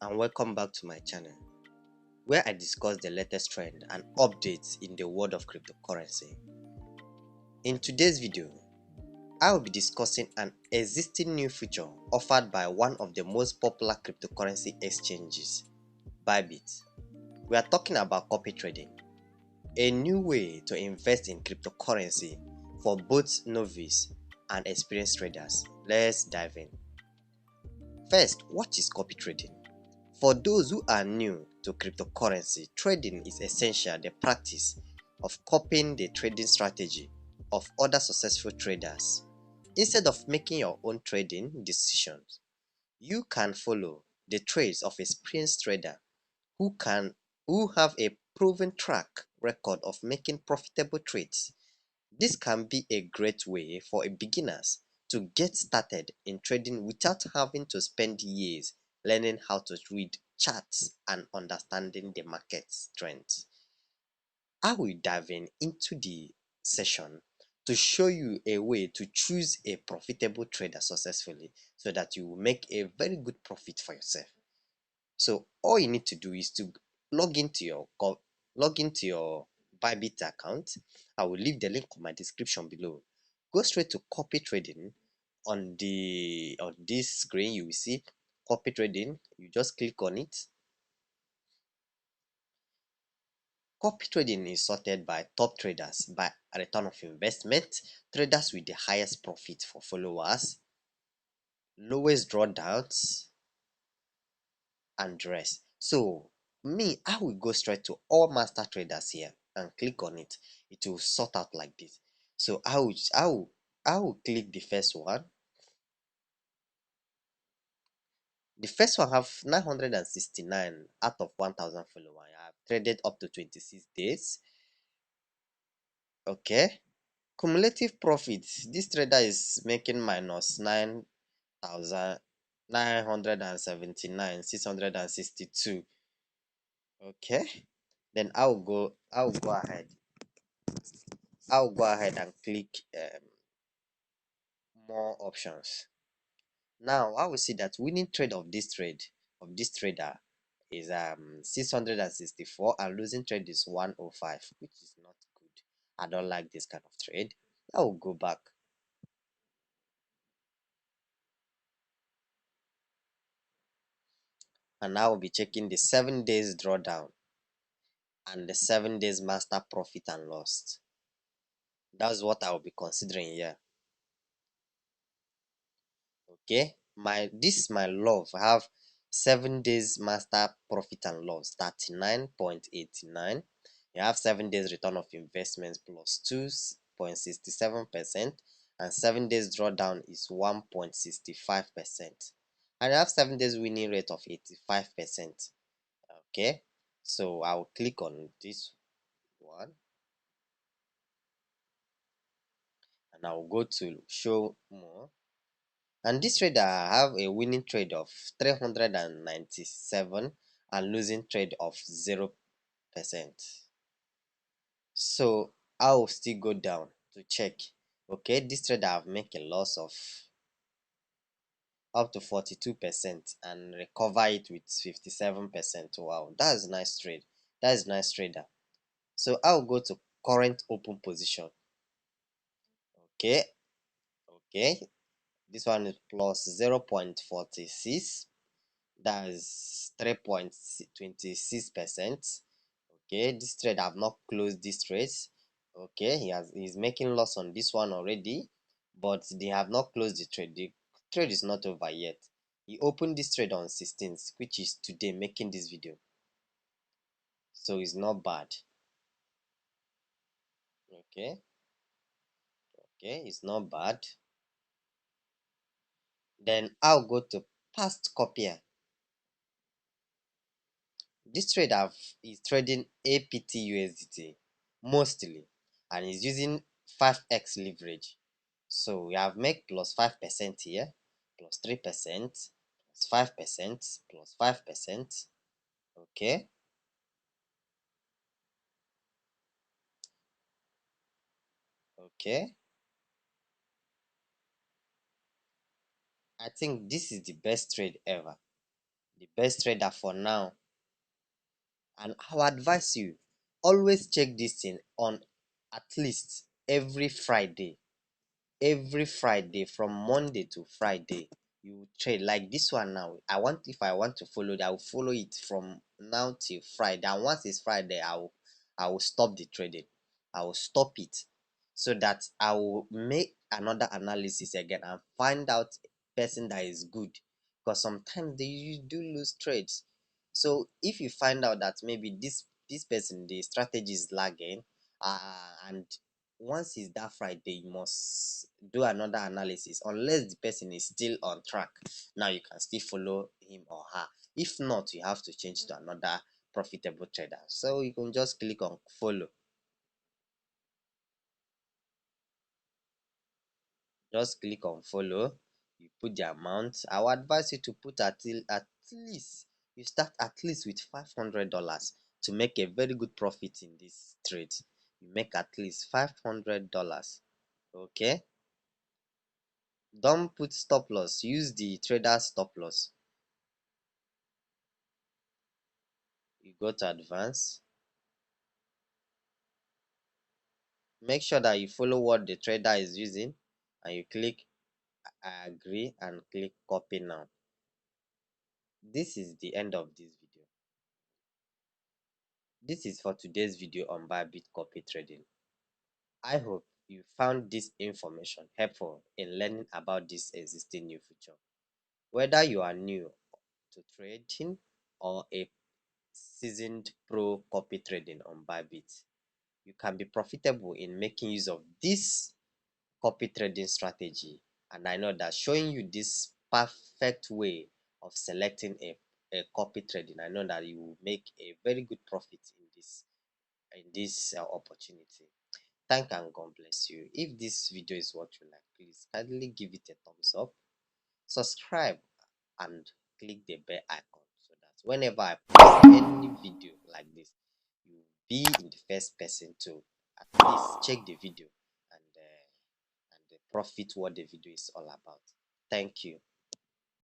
and welcome back to my channel where I discuss the latest trend and updates in the world of cryptocurrency. In today's video, I will be discussing an existing new feature offered by one of the most popular cryptocurrency exchanges, Bybit. We are talking about copy trading, a new way to invest in cryptocurrency for both novice and experienced traders. Let's dive in. First, what is copy trading? For those who are new to cryptocurrency, trading is essentially the practice of copying the trading strategy of other successful traders. Instead of making your own trading decisions, you can follow the trades of experienced traders who have a proven track record of making profitable trades. This can be a great way for beginners to get started in trading without having to spend years learning how to read charts and understanding the market's trends. I will dive into the session to show you a way to choose a profitable trader successfully so that you will make a very good profit for yourself. So all you need to do is to log into your log into your Bybit account. I will leave the link on my description below. Go straight to copy trading. On this screen you will see copy trading. You just click on it. Copy trading is sorted by top traders by return of investment, traders with the highest profit for followers, lowest drawdowns, and rest. So I will go straight to all master traders here and click on it. It will sort out like this. So I will click the first one. The first one have 969 out of 1000 followers. I have traded up to 26 days. Okay. Cumulative profit. This trader is making minus 9,979, 662. Okay. Then I'll go ahead and click more options. Now I will see that winning trade of this trader is 664 and losing trade is 105, which is not good. I don't like this kind of trade. I will go back. And I will be checking the 7 days drawdown and the 7 days master profit and loss. That's what I will be considering here. Okay, my love. I have 7 days master profit and loss 39.89. You have 7 days return of investments plus 2.67%, and 7 days drawdown is 1.65%, and you have 7 days winning rate of 85%. Okay, so I will click on this one and I will go to show more. And this trader have a winning trade of 397 and losing trade of 0%. So I'll still go down to check. Okay, this trader have make a loss of up to 42% and recover it with 57%. Wow, that's nice trade. That is nice trader. So I'll go to current open position. Okay, okay. This one is plus 0.46. That's 3.26%. Okay, this trade have not closed this trade. Okay, he's making loss on this one already, but they have not closed the trade. The trade is not over yet. He opened this trade on 16th, which is today making this video. So it's not bad. Okay, okay, it's not bad. Then I'll go to past copier. This trader is trading APT USDT mostly and is using 5x leverage. So we have make plus 5% here, plus 3%, plus 5%, plus 5%. Okay. Okay. I think this is the best trade ever. the best trader for now. And I will advise you, always check this thing on at least every Friday from Monday to Friday. You trade like this one now. If I want to follow it, I will follow it from now till Friday. And once it's Friday, I will stop the trading. I will stop it so that I will make another analysis again and find out person that is good. Because sometimes they do lose trades. So if you find out that maybe this person the strategy is lagging, and once it's that Friday, you must do another analysis unless the person is still on track. Now you can still follow him or her. If not, you have to change to another profitable trader. So you can just click on follow. Just click on follow. You put the amount. I would advise you to put at least you start at least with $500 to make a very good profit in this trade. You make at least $500. Okay. Don't put stop loss. Use the trader stop loss. You go to advanced. Make sure that you follow what the trader is using and you click I agree and click copy now. This is the end of this video. This is for today's video on Bybit copy trading. I hope you found this information helpful in learning about this existing new feature. Whether you are new to trading or a seasoned pro copy trading on Bybit, you can be profitable in making use of this copy trading strategy. And I know that showing you this perfect way of selecting a copy trading, I know that you will make a very good profit in this opportunity. Thank and God bless you. If this video is what you like, please kindly give it a thumbs up, subscribe, and click the bell icon so that whenever I post any video like this, you will be in the first person to at least check the video and profit what the video is all about. Thank you.